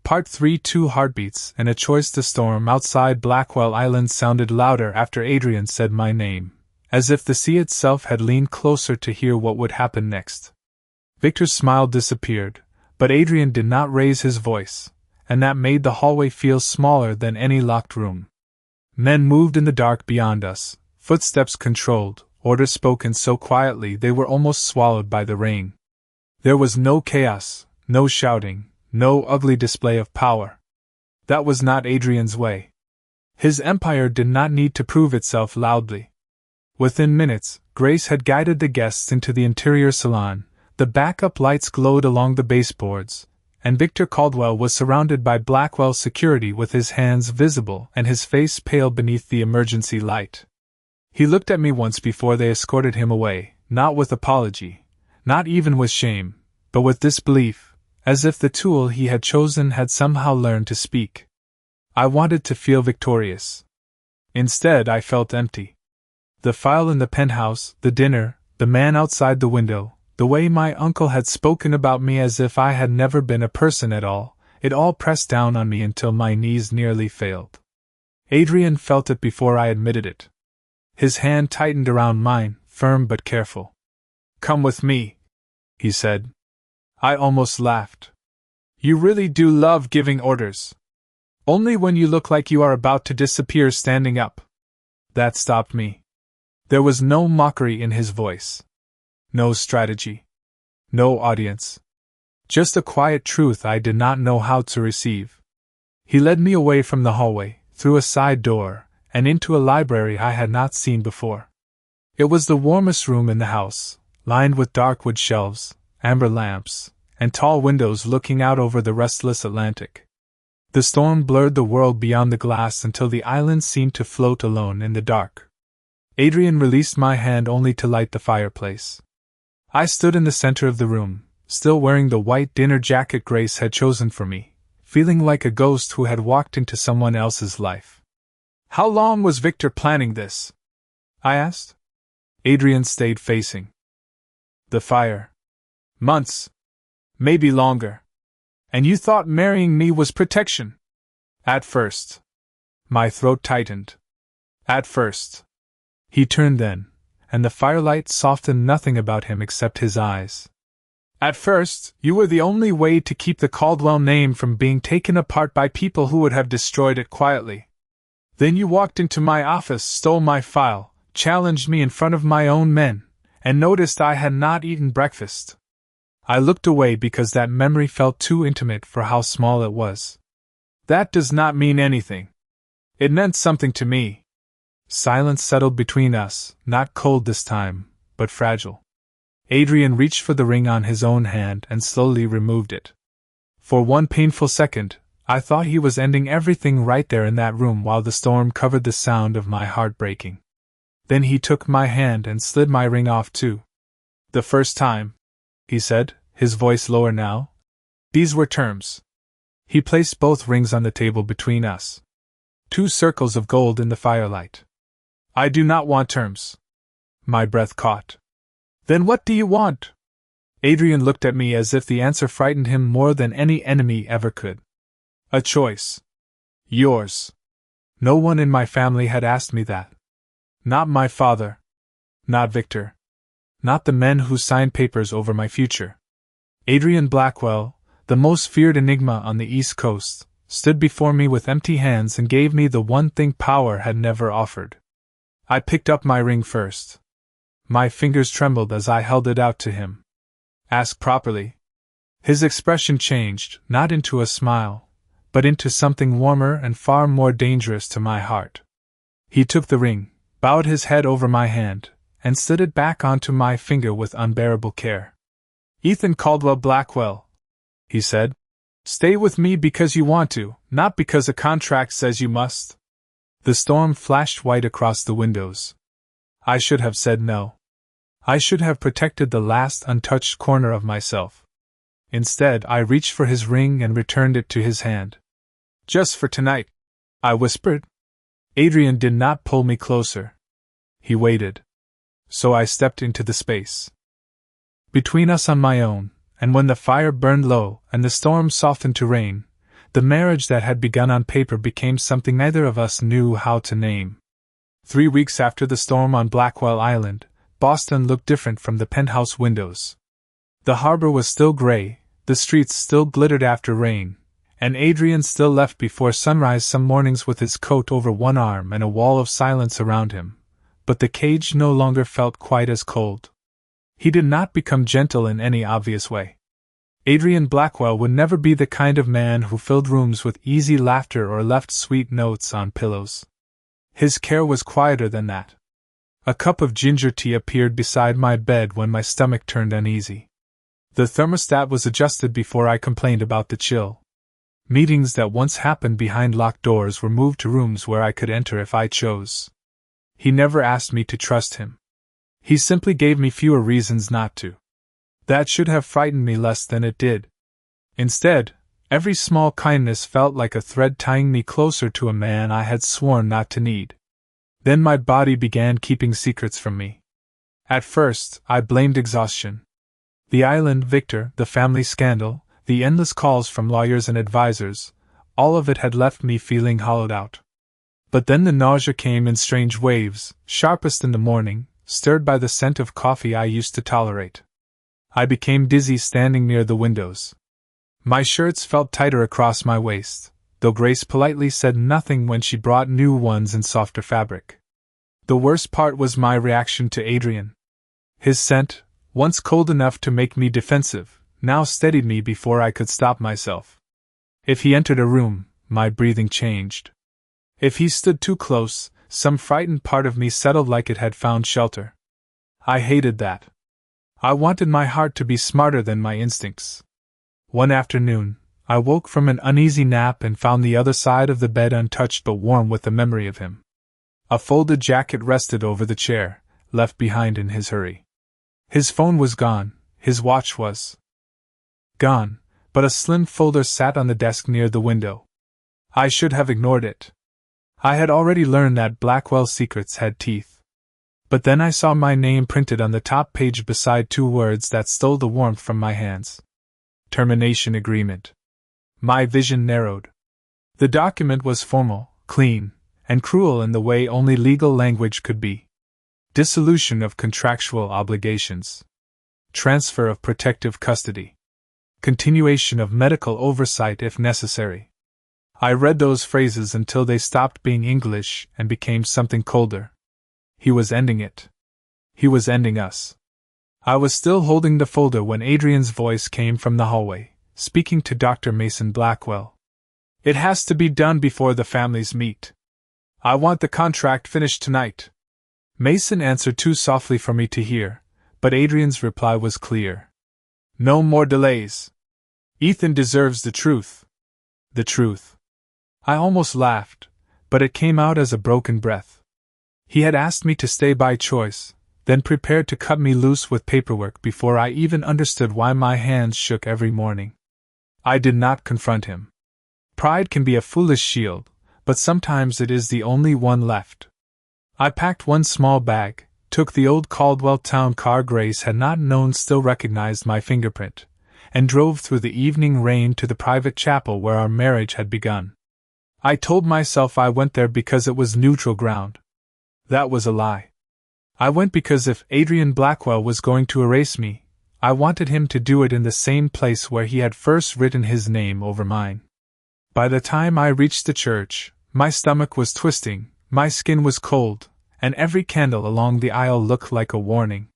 Part 3. 2 heartbeats and a choice. The storm outside Blackwell Island sounded louder after Adrian said my name, as if the sea itself had leaned closer to hear what would happen next. Victor's smile disappeared, but Adrian did not raise his voice, and that made the hallway feel smaller than any locked room. Men moved in the dark beyond us, footsteps controlled, orders spoken so quietly they were almost swallowed by the rain. There was no chaos, no shouting, no ugly display of power. That was not Adrian's way. His empire did not need to prove itself loudly. Within minutes, Grace had guided the guests into the interior salon, the backup lights glowed along the baseboards, and Victor Caldwell was surrounded by Blackwell security with his hands visible and his face pale beneath the emergency light. He looked at me once before they escorted him away, not with apology, not even with shame, but with disbelief, as if the tool he had chosen had somehow learned to speak. I wanted to feel victorious. Instead, I felt empty. The file in the penthouse, the dinner, the man outside the window, the way my uncle had spoken about me as if I had never been a person at all, it all pressed down on me until my knees nearly failed. Adrian felt it before I admitted it. His hand tightened around mine, firm but careful. "Come with me," he said. I almost laughed. "You really do love giving orders. Only when you look like you are about to disappear standing up." That stopped me. There was no mockery in his voice. No strategy. No audience. Just a quiet truth I did not know how to receive. He led me away from the hallway, through a side door, and into a library I had not seen before. It was the warmest room in the house, lined with dark wood shelves, amber lamps, and tall windows looking out over the restless Atlantic. The storm blurred the world beyond the glass until the island seemed to float alone in the dark. Adrian released my hand only to light the fireplace. I stood in the center of the room, still wearing the white dinner jacket Grace had chosen for me, feeling like a ghost who had walked into someone else's life. "How long was Victor planning this?" I asked. Adrian stayed facing the fire. "Months. Maybe longer. And you thought marrying me was protection?" "At first." My throat tightened. "At first." He turned then, and the firelight softened nothing about him except his eyes. "At first, you were the only way to keep the Caldwell name from being taken apart by people who would have destroyed it quietly. Then you walked into my office, stole my file, challenged me in front of my own men, and noticed I had not eaten breakfast." I looked away because that memory felt too intimate for how small it was. "That does not mean anything." "It meant something to me." Silence settled between us, not cold this time, but fragile. Adrian reached for the ring on his own hand and slowly removed it. For one painful second, I thought he was ending everything right there in that room while the storm covered the sound of my heart breaking. Then he took my hand and slid my ring off too. "The first time," he said, his voice lower now. "These were terms." He placed both rings on the table between us. Two circles of gold in the firelight. "I do not want terms." My breath caught. "Then what do you want?" Adrian looked at me as if the answer frightened him more than any enemy ever could. "A choice. Yours." No one in my family had asked me that. Not my father. Not Victor. Not the men who signed papers over my future. Adrian Blackwell, the most feared enigma on the East Coast, stood before me with empty hands and gave me the one thing power had never offered. I picked up my ring first. My fingers trembled as I held it out to him. "Ask properly." His expression changed, not into a smile, but into something warmer and far more dangerous to my heart. He took the ring, bowed his head over my hand, and slid it back onto my finger with unbearable care. "Ethan Caldwell Blackwell," he said. "Stay with me because you want to, not because a contract says you must." The storm flashed white across the windows. I should have said no. I should have protected the last untouched corner of myself. Instead, I reached for his ring and returned it to his hand. "Just for tonight," I whispered. Adrian did not pull me closer. He waited. So I stepped into the space between us on my own, and when the fire burned low and the storm softened to rain, The marriage that had begun on paper became something neither of us knew how to name. 3 weeks after the storm on Blackwell Island, Boston looked different from the penthouse windows. The harbor was still gray, the streets still glittered after rain, and Adrian still left before sunrise some mornings with his coat over one arm and a wall of silence around him, but the cage no longer felt quite as cold. He did not become gentle in any obvious way. Adrian Blackwell would never be the kind of man who filled rooms with easy laughter or left sweet notes on pillows. His care was quieter than that. A cup of ginger tea appeared beside my bed when my stomach turned uneasy. The thermostat was adjusted before I complained about the chill. Meetings that once happened behind locked doors were moved to rooms where I could enter if I chose. He never asked me to trust him. He simply gave me fewer reasons not to. That should have frightened me less than it did. Instead, every small kindness felt like a thread tying me closer to a man I had sworn not to need. Then my body began keeping secrets from me. At first, I blamed exhaustion. The island, Victor, the family scandal, the endless calls from lawyers and advisors, all of it had left me feeling hollowed out. But then the nausea came in strange waves, sharpest in the morning, stirred by the scent of coffee I used to tolerate. I became dizzy standing near the windows. My shirts felt tighter across my waist, though Grace politely said nothing when she brought new ones in softer fabric. The worst part was my reaction to Adrian. His scent, once cold enough to make me defensive, now steadied me before I could stop myself. If he entered a room, my breathing changed. If he stood too close, some frightened part of me settled like it had found shelter. I hated that. I wanted my heart to be smarter than my instincts. One afternoon, I woke from an uneasy nap and found the other side of the bed untouched but warm with the memory of him. A folded jacket rested over the chair, left behind in his hurry. His phone was gone, his watch was gone, but a slim folder sat on the desk near the window. I should have ignored it. I had already learned that Blackwell secrets had teeth. But then I saw my name printed on the top page beside 2 words that stole the warmth from my hands. Termination agreement. My vision narrowed. The document was formal, clean, and cruel in the way only legal language could be. Dissolution of contractual obligations. Transfer of protective custody. Continuation of medical oversight if necessary. I read those phrases until they stopped being English and became something colder. He was ending it. He was ending us. I was still holding the folder when Adrian's voice came from the hallway, speaking to Dr. Mason Blackwell. It has to be done before the families meet. I want the contract finished tonight. Mason answered too softly for me to hear, but Adrian's reply was clear. No more delays. Ethan deserves the truth. The truth. I almost laughed, but it came out as a broken breath. He had asked me to stay by choice, then prepared to cut me loose with paperwork before I even understood why my hands shook every morning. I did not confront him. Pride can be a foolish shield, but sometimes it is the only one left. I packed one small bag, took the old Caldwell town car Grace had not known still recognized my fingerprint, and drove through the evening rain to the private chapel where our marriage had begun. I told myself I went there because it was neutral ground. That was a lie. I went because if Adrian Blackwell was going to erase me, I wanted him to do it in the same place where he had first written his name over mine. By the time I reached the church, my stomach was twisting, my skin was cold, and every candle along the aisle looked like a warning.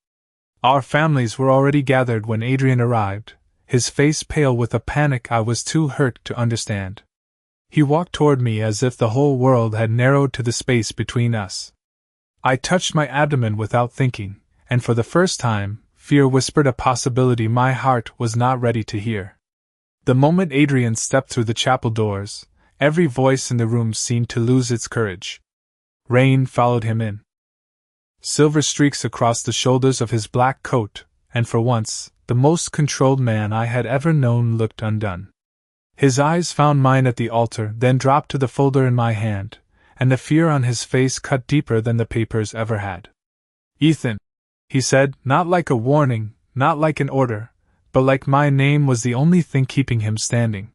Our families were already gathered when Adrian arrived, his face pale with a panic I was too hurt to understand. He walked toward me as if the whole world had narrowed to the space between us. I touched my abdomen without thinking, and for the first time, fear whispered a possibility my heart was not ready to hear. The moment Adrian stepped through the chapel doors, every voice in the room seemed to lose its courage. Rain followed him in. Silver streaks across the shoulders of his black coat, and for once, the most controlled man I had ever known looked undone. His eyes found mine at the altar, then dropped to the folder in my hand, and the fear on his face cut deeper than the papers ever had. Ethan, he said, not like a warning, not like an order, but like my name was the only thing keeping him standing.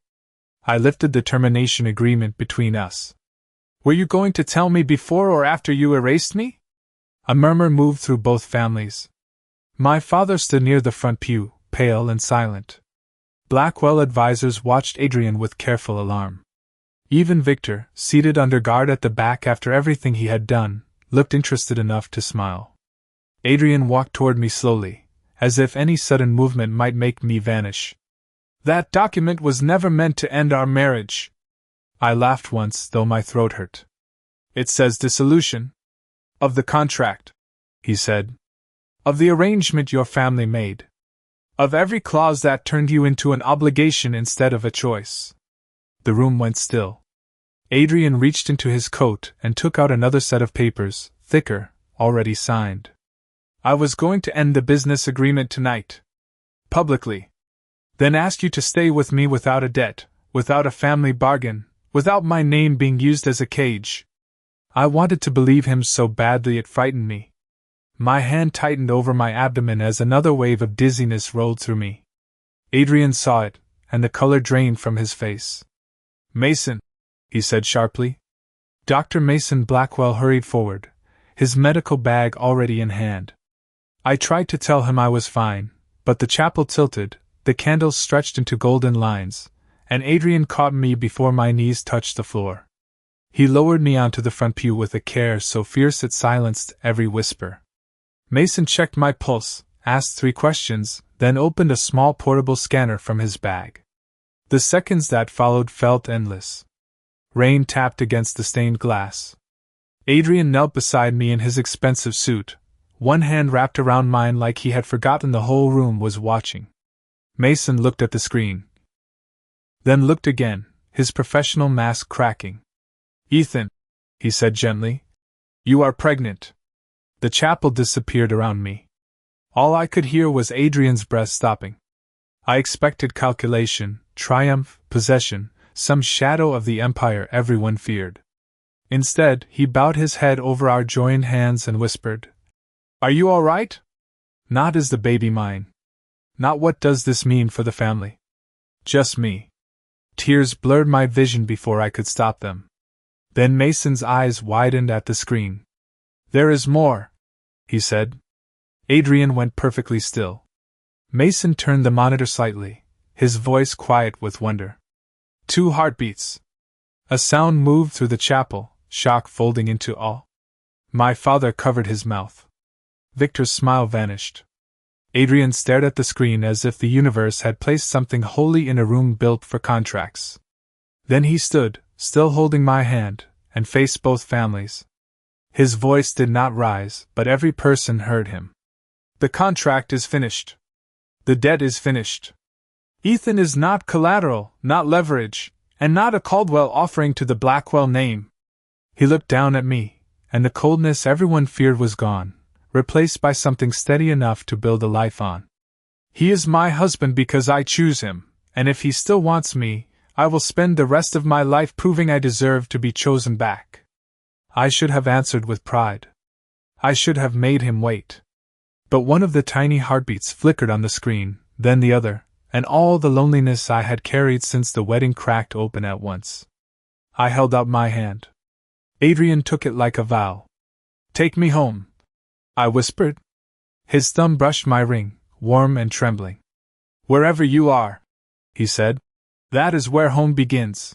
I lifted the termination agreement between us. Were you going to tell me before or after you erased me? A murmur moved through both families. My father stood near the front pew, pale and silent. Blackwell advisors watched Adrian with careful alarm. Even Victor, seated under guard at the back after everything he had done, looked interested enough to smile. Adrian walked toward me slowly, as if any sudden movement might make me vanish. That document was never meant to end our marriage. I laughed once, though my throat hurt. It says dissolution. Of the contract, he said. Of the arrangement your family made. Of every clause that turned you into an obligation instead of a choice. The room went still. Adrian reached into his coat and took out another set of papers, thicker, already signed. I was going to end the business agreement tonight. Publicly. Then ask you to stay with me without a debt, without a family bargain, without my name being used as a cage. I wanted to believe him so badly it frightened me. My hand tightened over my abdomen as another wave of dizziness rolled through me. Adrian saw it, and the color drained from his face. Mason, he said sharply. Dr. Mason Blackwell hurried forward, his medical bag already in hand. I tried to tell him I was fine, but the chapel tilted, the candles stretched into golden lines, and Adrian caught me before my knees touched the floor. He lowered me onto the front pew with a care so fierce it silenced every whisper. Mason checked my pulse, asked 3 questions, then opened a small portable scanner from his bag. The seconds that followed felt endless. Rain tapped against the stained glass. Adrian knelt beside me in his expensive suit, one hand wrapped around mine like he had forgotten the whole room was watching. Mason looked at the screen. Then looked again, his professional mask cracking. Ethan, he said gently, you are pregnant. The chapel disappeared around me. All I could hear was Adrian's breath stopping. I expected calculation, triumph, possession, some shadow of the empire everyone feared. Instead, he bowed his head over our joined hands and whispered, Are you all right? Not is the baby mine. Not what does this mean for the family. Just me. Tears blurred my vision before I could stop them. Then Mason's eyes widened at the screen. There is more, he said. Adrian went perfectly still. Mason turned the monitor slightly, his voice quiet with wonder. 2 heartbeats. A sound moved through the chapel, shock folding into awe. My father covered his mouth. Victor's smile vanished. Adrian stared at the screen as if the universe had placed something holy in a room built for contracts. Then he stood, still holding my hand, and faced both families. His voice did not rise, but every person heard him. The contract is finished. The debt is finished. Ethan is not collateral, not leverage, and not a Caldwell offering to the Blackwell name. He looked down at me, and the coldness everyone feared was gone, replaced by something steady enough to build a life on. He is my husband because I choose him, and if he still wants me, I will spend the rest of my life proving I deserve to be chosen back. I should have answered with pride. I should have made him wait. But one of the tiny heartbeats flickered on the screen, then the other, and all the loneliness I had carried since the wedding cracked open at once. I held out my hand. Adrian took it like a vow. Take me home, I whispered. His thumb brushed my ring, warm and trembling. Wherever you are, he said. That is where home begins.